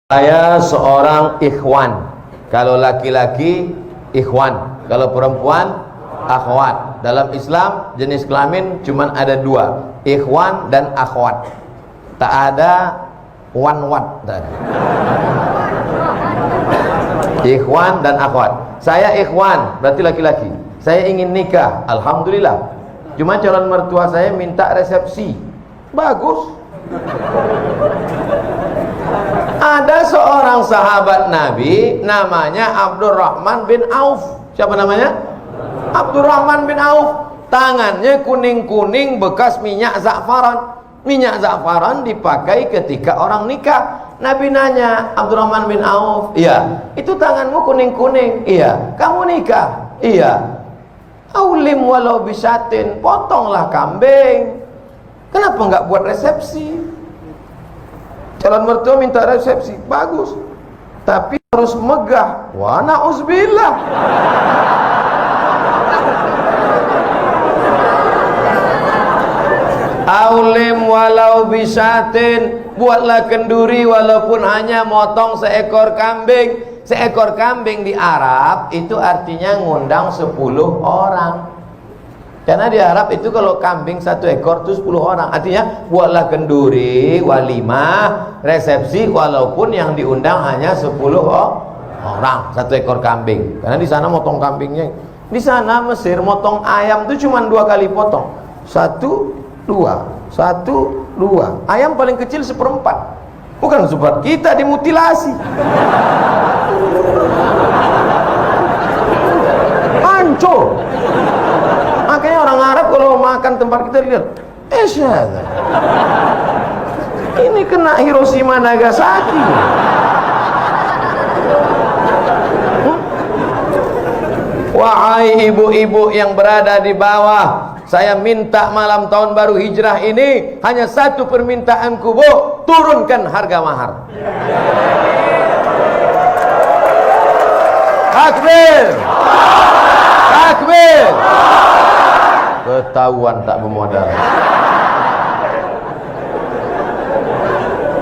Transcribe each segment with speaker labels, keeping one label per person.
Speaker 1: Saya seorang ikhwan. Kalau laki-laki ikhwan, kalau perempuan akhwat. Dalam Islam jenis kelamin cuma ada dua, ikhwan dan akhwat. Tak ada wanwat. Ikhwan dan akhwat. Saya ikhwan, berarti laki-laki. Saya ingin nikah, alhamdulillah. Cuma calon mertua saya minta resepsi. Bagus. Ada seorang sahabat Nabi namanya Abdurrahman bin Auf. Siapa namanya? Abdurrahman bin Auf. Tangannya kuning-kuning bekas minyak za'faran. Minyak za'faran dipakai ketika orang nikah. Nabi nanya, Abdurrahman bin Auf, iya, itu tanganmu kuning-kuning. Iya. Kamu nikah? Iya. Aulim walau bisatin, potonglah kambing. Kenapa enggak buat resepsi? Calon mertua minta resepsi, bagus, tapi harus megah. Wa na'uzubillah. Aulim walau bisatin, buatlah kenduri walaupun hanya motong seekor kambing. Seekor kambing di Arab itu artinya ngundang 10 orang. Karena di Arab itu kalau kambing 1 ekor itu 10 orang. Artinya buatlah kenduri, walimah, resepsi walaupun yang diundang hanya 10 orang, 1 ekor kambing. Karena di sana motong kambingnya. Di sana Mesir motong ayam itu cuma 2 kali potong. 1, 2, 1, 2. Ayam paling kecil 1/4. Bukan seperti kita dimutilasi. Hancur. Makanya orang Arab kalau makan tempat kita lihat, ini kena Hiroshima Nagasaki. Wahai ibu-ibu yang berada di bawah, saya minta malam tahun baru hijrah ini hanya 1 permintaanku, Bu, turunkan harga mahar. Takbir. Takbir. Ketahuan tak bermodal.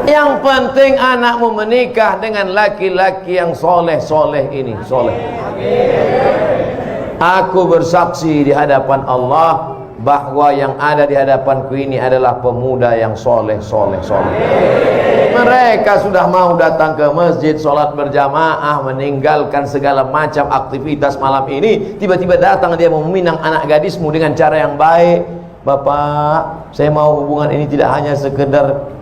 Speaker 1: Yang penting anakmu menikah dengan laki-laki yang soleh-soleh ini, soleh. Aku bersaksi di hadapan Allah bahwa yang ada di hadapanku ini adalah pemuda yang soleh-soleh. Mereka sudah mau datang ke masjid, sholat berjamaah, meninggalkan segala macam aktivitas malam ini. Tiba-tiba datang dia meminang anak gadismu dengan cara yang baik. Bapak, saya mau hubungan ini tidak hanya sekedar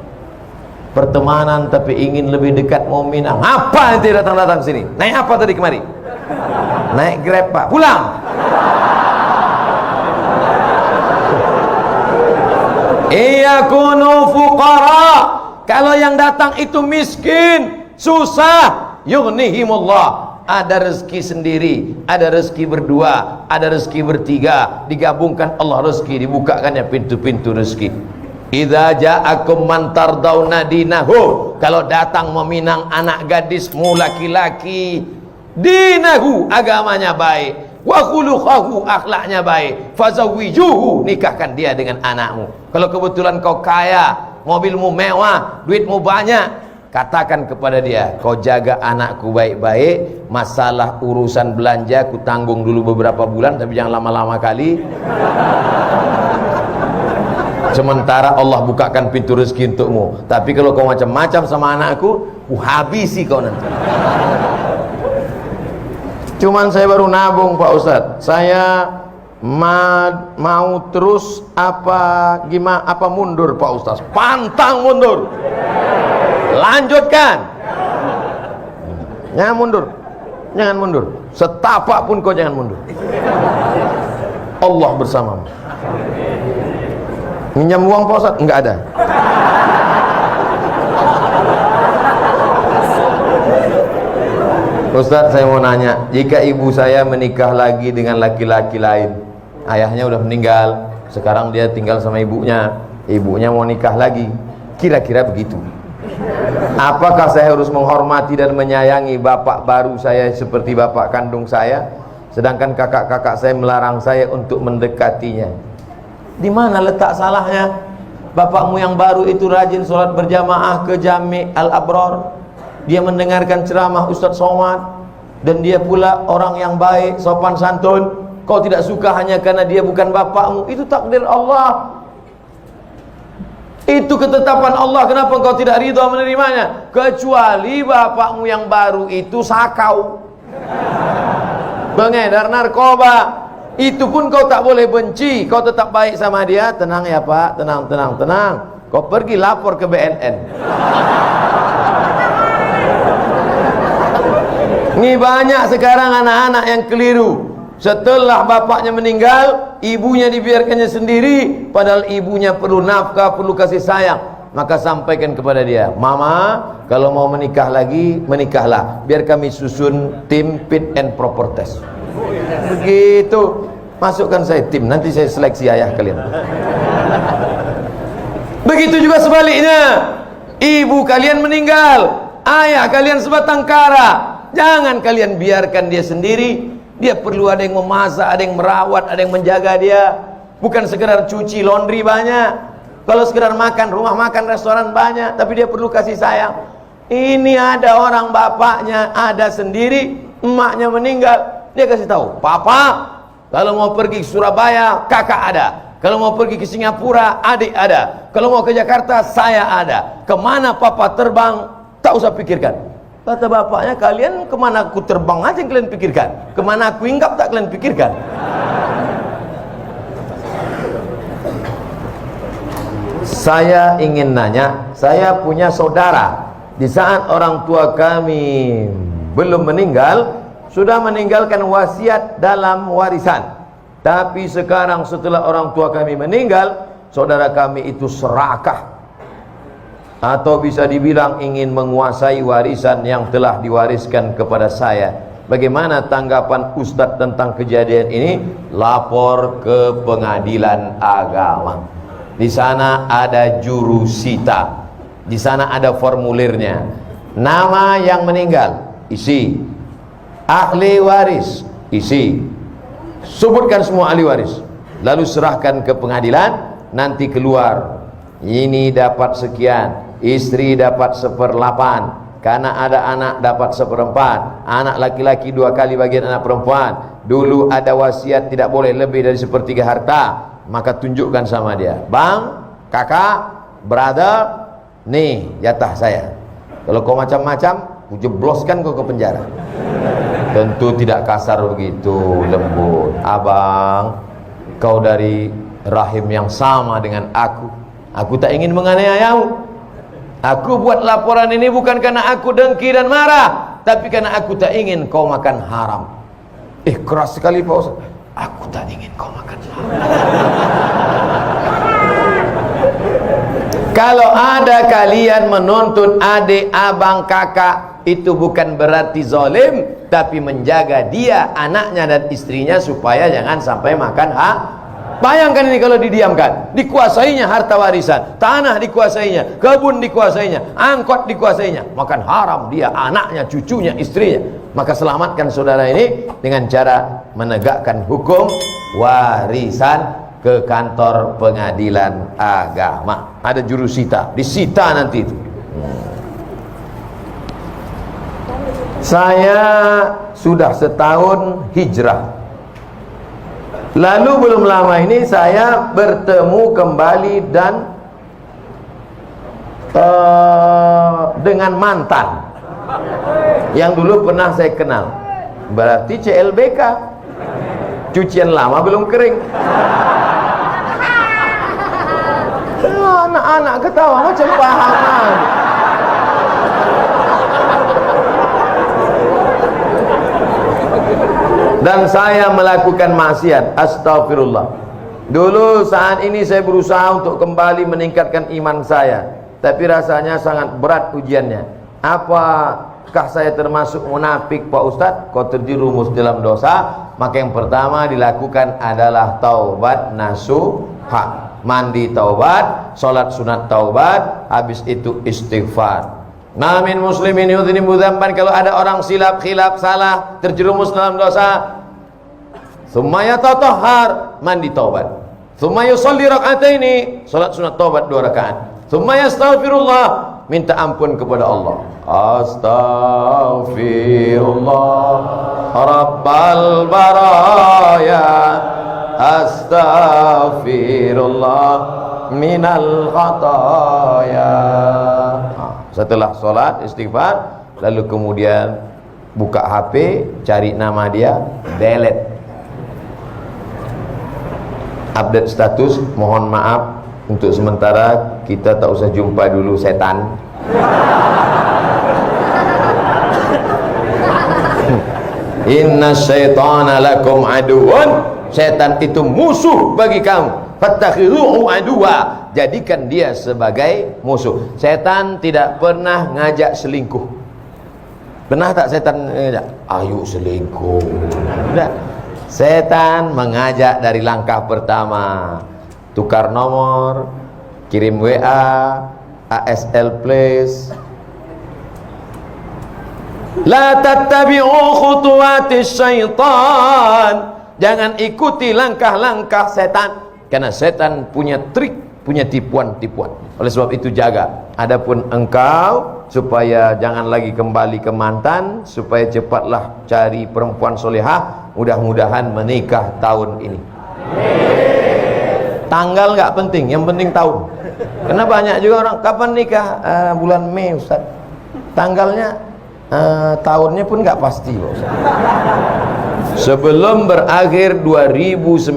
Speaker 1: pertemanan, tapi ingin lebih dekat, mau minang. Apa nanti datang-datang sini? Naik apa tadi kemari? Naik Grab, Pak. Pulang. Iyakunu fuqara. Kalau yang datang itu miskin, susah, yughnihimullah. Ada rezeki sendiri, ada rezeki berdua, ada rezeki bertiga, digabungkan Allah rezeki, dibukakannya pintu-pintu rezeki. Idza ja'akum man tardawna dinahu. Kalau datang meminang anak gadismu laki-laki, dinahu, agamanya baik, wa khuluquhu, akhlaknya baik, fazawwijuhu, nikahkan dia dengan anakmu. Kalau kebetulan kau kaya, mobilmu mewah, duitmu banyak, katakan kepada dia, kau jaga anakku baik-baik, masalah urusan belanja ku tanggung dulu beberapa bulan, tapi jangan lama-lama kali. Sementara Allah bukakan pintu rezeki untukmu. Tapi kalau kau macam-macam sama anakku, ku habisi kau nanti. Cuman saya baru nabung, Pak Ustadz. Saya mau terus apa mundur, Pak Ustadz? Pantang mundur. Lanjutkan. Jangan mundur. Jangan mundur. Setapak pun kau jangan mundur. Allah bersamamu. Minjam uang, Pak Ustadz? Enggak ada. Ustadz, saya mau nanya, jika ibu saya menikah lagi dengan laki-laki lain, ayahnya udah meninggal, sekarang dia tinggal sama ibunya mau nikah lagi, kira-kira begitu, apakah saya harus menghormati dan menyayangi bapak baru saya seperti bapak kandung saya, sedangkan kakak-kakak saya melarang saya untuk mendekatinya? Di mana letak salahnya? Bapakmu yang baru itu rajin sholat berjamaah ke Jami' Al-Abrar, dia mendengarkan ceramah Ustadz Somad, dan dia pula orang yang baik, sopan santun. Kau tidak suka hanya karena dia bukan bapakmu. Itu takdir Allah, itu ketetapan Allah. Kenapa kau tidak ridha menerimanya? Kecuali bapakmu yang baru itu sakau, pengedar narkoba. Itu pun kau tak boleh benci, kau tetap baik sama dia. Tenang ya Pak, tenang. Kau pergi lapor ke BNN. Ini banyak sekarang anak-anak yang keliru. Setelah bapaknya meninggal, ibunya dibiarkannya sendiri, padahal ibunya perlu nafkah, perlu kasih sayang. Maka sampaikan kepada dia, Mama, kalau mau menikah lagi, menikahlah, biar kami susun tim fit and proper test. Begitu. Masukkan saya tim, nanti saya seleksi ayah kalian. Begitu juga sebaliknya. Ibu kalian meninggal, ayah kalian sebatang kara, jangan kalian biarkan dia sendiri. Dia perlu ada yang memasak, ada yang merawat, ada yang menjaga dia. Bukan sekedar cuci, laundry banyak. Kalau sekedar makan, rumah makan, restoran banyak. Tapi dia perlu kasih sayang. Ini ada orang bapaknya ada sendiri, emaknya meninggal, dia kasih tahu, Papa, kalau mau pergi ke Surabaya, kakak ada. Kalau mau pergi ke Singapura, adik ada. Kalau mau ke Jakarta, saya ada. Kemana Papa terbang, tak usah pikirkan. Kata bapaknya, kalian kemana aku terbang aja yang kalian pikirkan. Kemana aku hinggap tak kalian pikirkan. Saya ingin nanya, saya punya saudara. Di saat orang tua kami belum meninggal, sudah meninggalkan wasiat dalam warisan. Tapi sekarang setelah orang tua kami meninggal, saudara kami itu serakah, atau bisa dibilang ingin menguasai warisan yang telah diwariskan kepada saya. Bagaimana tanggapan Ustadz tentang kejadian ini? Lapor ke pengadilan agama. Di sana ada jurusita, di sana ada formulirnya. Nama yang meninggal, isi. Ahli waris, isi. Sebutkan semua ahli waris, lalu serahkan ke pengadilan. Nanti keluar, ini dapat sekian, istri dapat 1/8, karena ada anak dapat 1/4, anak laki-laki 2 kali bagian anak perempuan. Dulu ada wasiat tidak boleh lebih dari 1/3 harta. Maka tunjukkan sama dia, Bang, kakak, brother, nih jatah saya. Kalau kau macam-macam, ku jebloskan kau ke penjara. Tentu tidak kasar begitu, lembut. Abang, kau dari rahim yang sama dengan aku tak ingin menganiayamu. Aku buat laporan ini bukan karena aku dengki dan marah, tapi karena aku tak ingin kau makan haram. Keras sekali Pak Ustaz. Aku tak ingin kau makan haram. Kalau ada kalian menuntut adik, abang, kakak, itu bukan berarti zalim, tapi menjaga dia, anaknya dan istrinya supaya jangan sampai makan hak. Bayangkan ini kalau didiamkan, dikuasainya harta warisan, tanah dikuasainya, kebun dikuasainya, angkot dikuasainya, makan haram dia, anaknya, cucunya, istrinya. Maka selamatkan saudara ini dengan cara menegakkan hukum warisan ke kantor pengadilan agama. Ada jurusita, disita nanti itu. Saya sudah setahun hijrah. Lalu belum lama ini saya bertemu kembali dan dengan mantan yang dulu pernah saya kenal. Berarti CLBK, cucian lama belum kering. Anak-anak ketawa macam paham. Dan saya melakukan maksiat, astagfirullah. Dulu saat ini saya berusaha untuk kembali meningkatkan iman saya, tapi rasanya sangat berat ujiannya. Apakah saya termasuk munafik Pak Ustadz? Kau terjerumus dalam dosa, maka yang pertama dilakukan adalah taubat nasuha. Mandi taubat, sholat sunat taubat, habis itu istighfar. Namin muslimin yudhinibu dzamban, kalau ada orang silap, khilaf, salah, terjerumus dalam dosa, tsumma yatatahhar, mandi taubat, tsumma yusalli rak'ataini, salat sunat taubat 2 rakaat, tsumma yastaghfirullah, minta ampun kepada Allah. Astaghfirullah Rabbal baraya, astaghfirullah minal khataya. Setelah sholat istighfar, lalu kemudian buka HP, cari nama dia, delete, update status, mohon maaf untuk sementara kita tak usah jumpa dulu setan. Inna syaitana lakum aduun, setan itu musuh bagi kamu. Fattakhiruhu aduwa, jadikan dia sebagai musuh. Setan tidak pernah ngajak selingkuh. Pernah tak setan ngajak? Ayo selingkuh. Tidak. Setan mengajak dari langkah pertama. Tukar nomor, kirim WA, ASL please. La tattabi'u khutuwatis syaitan, jangan ikuti langkah-langkah setan, karena setan punya trik, punya tipuan-tipuan. Oleh sebab itu jaga. Adapun engkau, supaya jangan lagi kembali ke mantan, supaya cepatlah cari perempuan solehah, mudah-mudahan menikah tahun ini. Tanggal nggak penting, yang penting tahun. Karena banyak juga orang, kapan nikah? Bulan Mei Ustaz. Tanggalnya, tahunnya pun nggak pasti Ustaz. Sebelum berakhir 2019,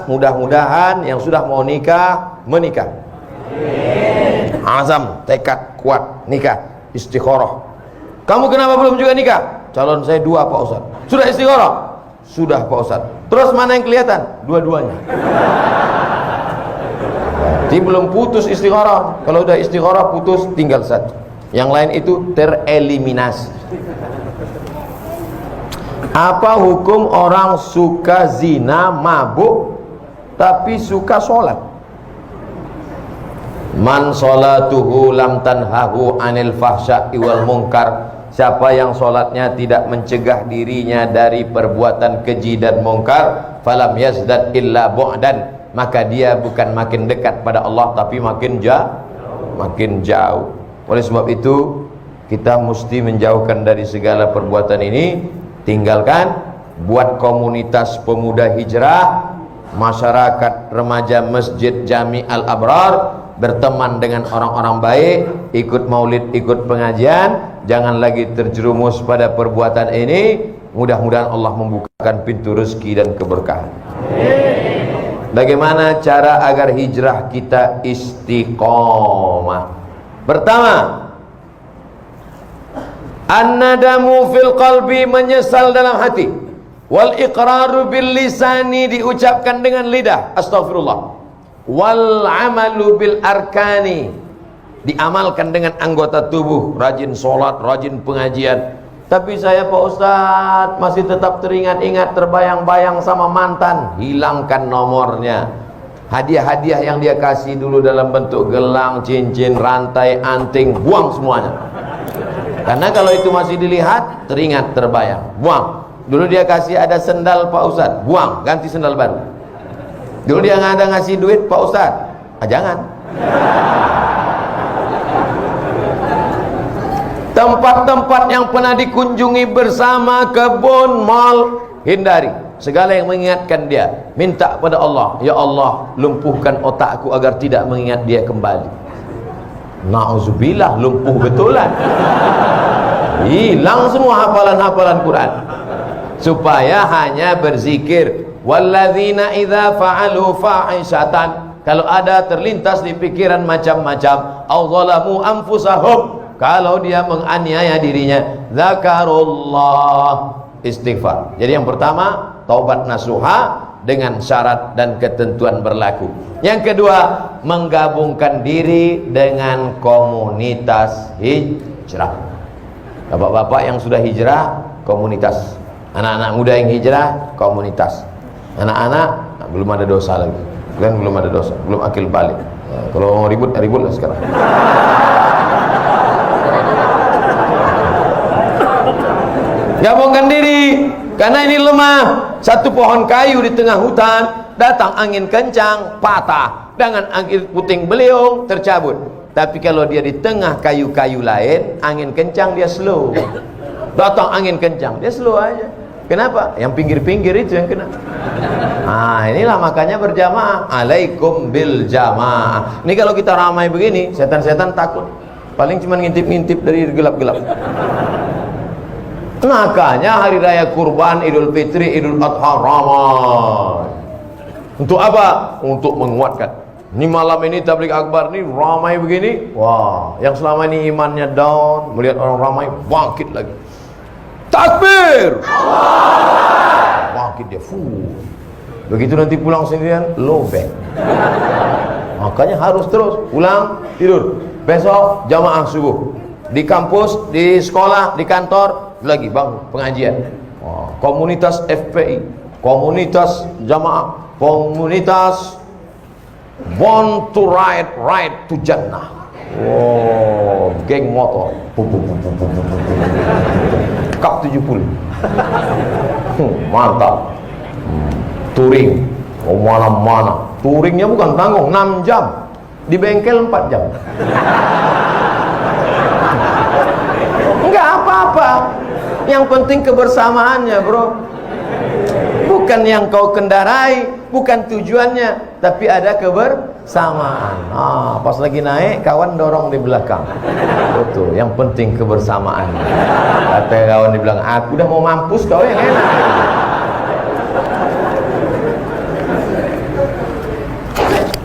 Speaker 1: mudah-mudahan yang sudah mau nikah, menikah. Azam, tekad kuat, nikah, istikharah. Kamu kenapa belum juga nikah? Calon saya 2 Pak Ustaz. Sudah istikharah? Sudah Pak Ustaz. Terus mana yang kelihatan? Dua-duanya. Jadi belum putus istikharah. Kalau udah istikharah putus, tinggal satu. Yang lain itu tereliminasi. Apa hukum orang suka zina, mabuk, tapi suka sholat? Man sholatuhu lam tanhahu anil fahsya'i wal munkar. Siapa yang sholatnya tidak mencegah dirinya dari perbuatan keji dan munkar, falam yazdad illa bu'dan, maka dia bukan makin dekat pada Allah, tapi makin jauh. Oleh sebab itu kita mesti menjauhkan dari segala perbuatan ini. Tinggalkan, buat komunitas pemuda hijrah, masyarakat remaja Masjid Jami Al-Abrar, berteman dengan orang-orang baik, ikut maulid, ikut pengajian, jangan lagi terjerumus pada perbuatan ini. Mudah-mudahan Allah membukakan pintu rezeki dan keberkahan. Bagaimana cara agar hijrah kita istiqomah? Pertama, an-nadamu fil qalbi, menyesal dalam hati, wal iqraru bil lisani, diucapkan dengan lidah, astaghfirullah, wal amalu bil arkani, diamalkan dengan anggota tubuh, rajin sholat, rajin pengajian. Tapi saya Pak Ustadz masih tetap teringat-ingat, terbayang-bayang sama mantan. Hilangkan nomornya. Hadiah-hadiah yang dia kasih dulu dalam bentuk gelang, cincin, rantai, anting, buang semuanya. Karena kalau itu masih dilihat, teringat, terbayang, buang. Dulu dia kasih ada sendal Pak Ustadz, buang, ganti sendal baru. Dulu dia nggak ada ngasih duit Pak Ustadz, jangan. Tempat-tempat yang pernah dikunjungi bersama, kebun, mal, hindari. Segala yang mengingatkan dia, minta pada Allah, ya Allah, lumpuhkan otakku agar tidak mengingat dia kembali. Na'udzubillah, lumpuh betulan. Hilang semua hafalan-hafalan Quran. Supaya hanya berzikir. Walladzina idza fa'alu fahishatan, kalau ada terlintas di pikiran macam-macam, au zalamu anfusahum, kalau dia menganiaya dirinya, zakarullah, istighfar. Jadi yang pertama, taubat nasuha dengan syarat dan ketentuan berlaku. Yang kedua, menggabungkan diri dengan komunitas hijrah. Bapak-bapak yang sudah hijrah, komunitas. Anak-anak muda yang hijrah, komunitas. Anak-anak belum ada dosa lagi. Kalian belum ada dosa, belum akil balik. Kalau mau ribut, ributlah sekarang. Gabungkan diri, karena ini lemah. Satu pohon kayu di tengah hutan, datang angin kencang, patah. Dengan angin puting beliung, tercabut. Tapi kalau dia di tengah kayu-kayu lain, angin kencang dia slow. Datang angin kencang, dia slow aja. Kenapa? Yang pinggir-pinggir itu yang kena. Nah, inilah makanya berjamaah. Alaikum bil jamaah. Ini kalau kita ramai begini, setan-setan takut. Paling cuma ngintip-ngintip dari gelap-gelap. Makanya hari raya kurban, Idul Fitri, Idul Adha ramai. Untuk apa? Untuk menguatkan. Ini malam ini tabligh akbar nih ramai begini. Wah, yang selama ini imannya down, melihat orang ramai bangkit lagi. Takbir. Bangkit dia. Begitu nanti pulang sendirian, low back. Makanya harus terus pulang tidur. Besok jamaah subuh. Di kampus, di sekolah, di kantor lagi bangun pengajian. Komunitas FPI, komunitas jamaah, komunitas born to ride to Jannah. Geng motor. Kap 70. Mantap. Touring. Mana-mana. Touringnya bukan tanggung, 6 jam. Di bengkel 4 jam. Enggak apa-apa. Yang penting kebersamaannya, bro. Bukan yang kau kendarai, bukan tujuannya, tapi ada kebersamaan. Pas lagi naik, kawan dorong di belakang. Betul, yang penting kebersamaan. Kata kawan di belakang, aku udah mau mampus, kau yang enak.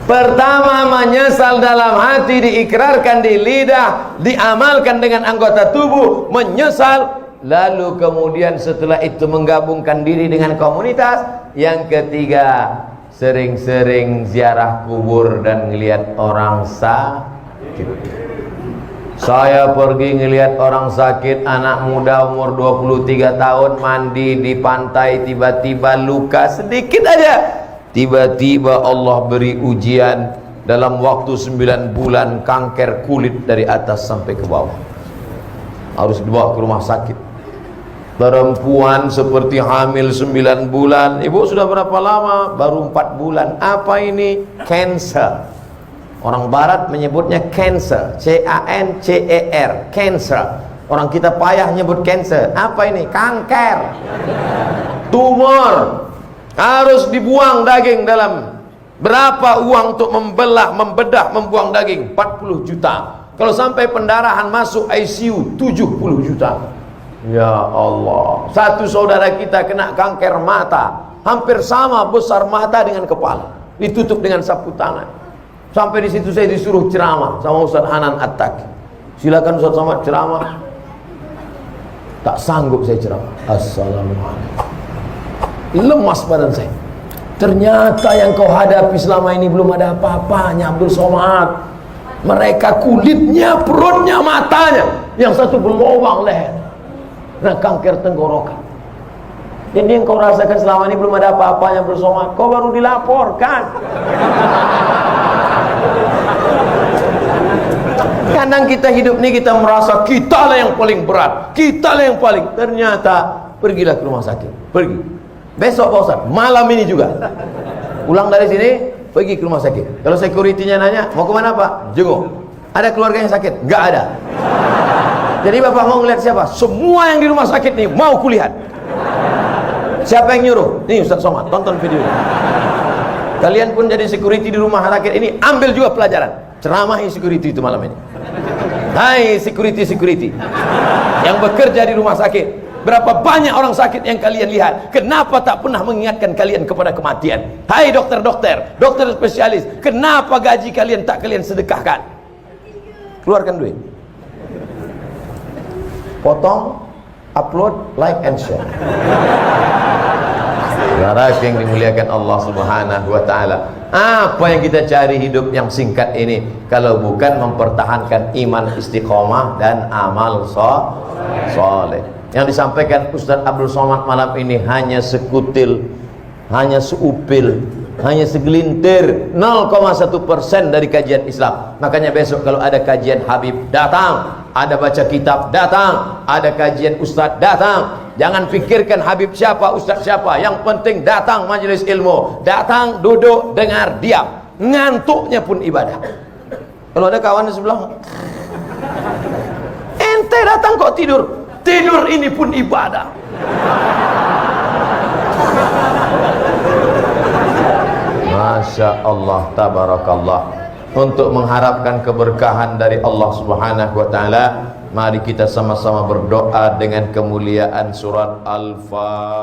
Speaker 1: Pertama, menyesal dalam hati, diikrarkan di lidah, diamalkan dengan anggota tubuh, menyesal. Lalu kemudian setelah itu menggabungkan diri dengan komunitas. Yang ketiga, sering-sering ziarah kubur dan ngelihat orang sakit. Saya pergi ngelihat orang sakit, anak muda umur 23 tahun mandi di pantai, tiba-tiba luka sedikit aja. Tiba-tiba Allah beri ujian, dalam waktu 9 bulan kanker kulit dari atas sampai ke bawah. Harus dibawa ke rumah sakit. Perempuan seperti hamil 9 bulan. Ibu sudah berapa lama? Baru 4 bulan. Apa ini? Cancer. Orang barat menyebutnya cancer. C-A-N-C-E-R. Cancer. Orang kita payah nyebut cancer. Apa ini? Kanker. Tumor. Harus dibuang daging dalam. Berapa uang untuk membelah, membedah, membuang daging? 40 juta. Kalau sampai pendarahan masuk ICU 70 juta. Ya Allah. Satu saudara kita kena kanker mata, hampir sama besar mata dengan kepala, ditutup dengan sapu tangan. Sampai di situ saya disuruh ceramah sama Ustaz Hanan At-Taqi. Silakan Ustaz Somad ceramah. Tak sanggup saya ceramah. Assalamualaikum. Lemas badan saya. Ternyata yang kau hadapi selama ini belum ada apa-apanya, Abdul Somad. Mereka kulitnya, perutnya, matanya, yang satu berlubang leher. Nah, kanker tenggorokan. Jadi yang kau rasakan selama ini belum ada apa-apanya, Abdul Somad. Kau baru dilaporkan. Kadang kita hidup ini kita merasa kita lah yang paling berat, kita lah yang paling. Ternyata pergilah ke rumah sakit. Pergi. Besok Pak Ustaz, malam ini juga. Pulang dari sini, pergi ke rumah sakit. Kalau security-nya nanya, mau kemana Pak? Jenguk. Ada keluarga yang sakit? Enggak ada. Jadi Bapak mau ngeliat siapa? Semua yang di rumah sakit nih mau kulihat. Siapa yang nyuruh? Nih Ustaz Somad, tonton video ini. Kalian pun jadi security di rumah sakit ini, ambil juga pelajaran. Ceramahi security itu malam ini. Hai security yang bekerja di rumah sakit. Berapa banyak orang sakit yang kalian lihat? Kenapa tak pernah mengingatkan kalian kepada kematian? Hai dokter-dokter, dokter spesialis, kenapa gaji kalian tak kalian sedekahkan? Keluarkan duit. Potong, upload, like and share. Saudara yang dimuliakan Allah Subhanahu wa taala. Apa yang kita cari hidup yang singkat ini kalau bukan mempertahankan iman istiqomah dan amal soleh. Yang disampaikan Ustaz Abdul Somad malam ini hanya sekutil, hanya seupil, hanya segelintir, 0,1% dari kajian Islam. Makanya besok kalau ada kajian Habib, datang. Ada baca kitab, datang. Ada kajian Ustaz, datang. Jangan pikirkan Habib siapa, Ustaz siapa. Yang penting datang majelis ilmu. Datang, duduk, dengar, diam. Ngantuknya pun ibadah. Kalau ada kawan di sebelah, ente datang kok tidur. Tidur ini pun ibadah. Masya Allah, tabarakallah. Untuk mengharapkan keberkahan dari Allah Subhanahu wa ta'ala, mari kita sama-sama berdoa dengan kemuliaan surat Al-Fatihah.